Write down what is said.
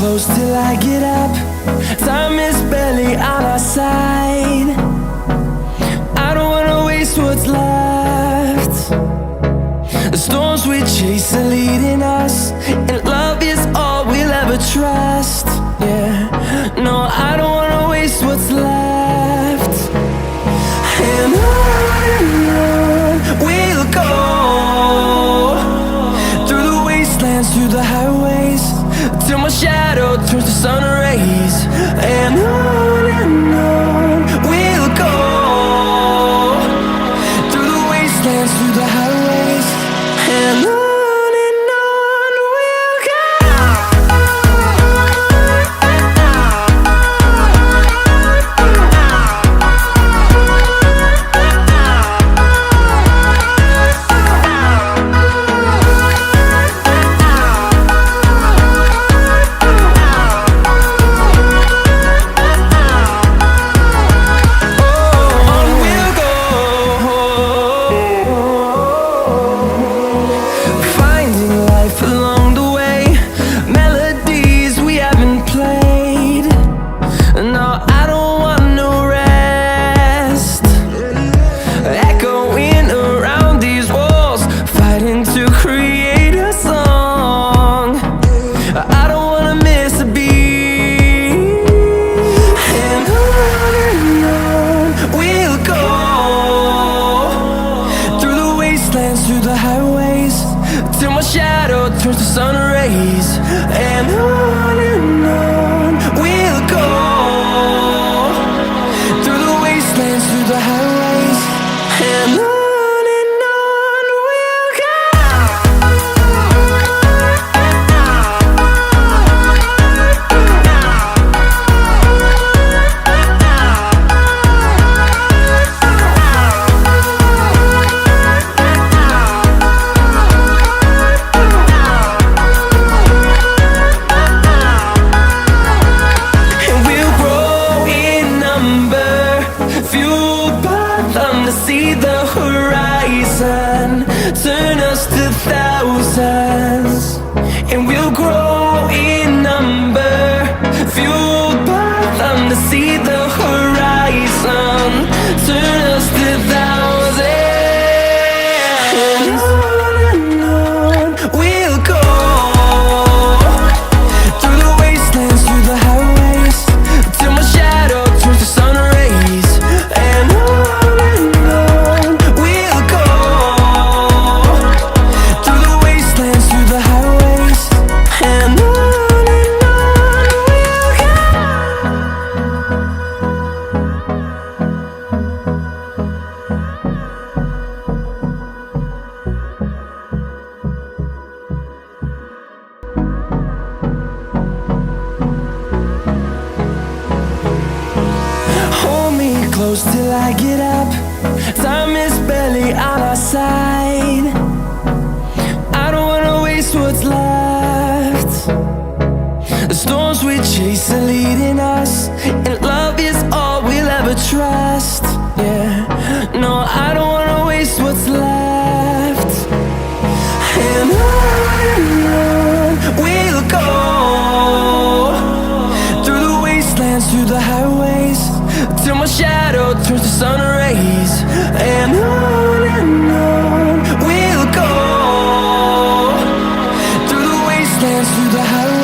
close till I get up. Time is barely on our side. I don't wanna waste what's left. The storms we chase are leading us, and love is all we'll ever trust. Yeah, no, I don't wanna waste what's left. And on we'll go, through the wastelands, through the highways, till my shadow turns to sun rays. And on we'll go, through the wastelands, through the highways, and on we'll go. Through the highways, till my shadow turns to sun rays. And on we'll go, through the wastelands, through the highways, and on we'll go. See the horizon turn us to thousands, and we'll grow in number, fueled by them. To see the horizon turn us to thousands, and on we'll go, through the wastelands, through the highways, till my shadow turns to sun rays. And close till I get up. Time is barely on our side. I don't wanna waste what's left. The storms we chase are leading us, and love is all we'll ever trust. Yeah, no, I don't wanna waste what's left. And on we'll go, through the wastelands, through the highways, till my shadow turns to sun rays. And on we'll go, through the wastelands, through the highways.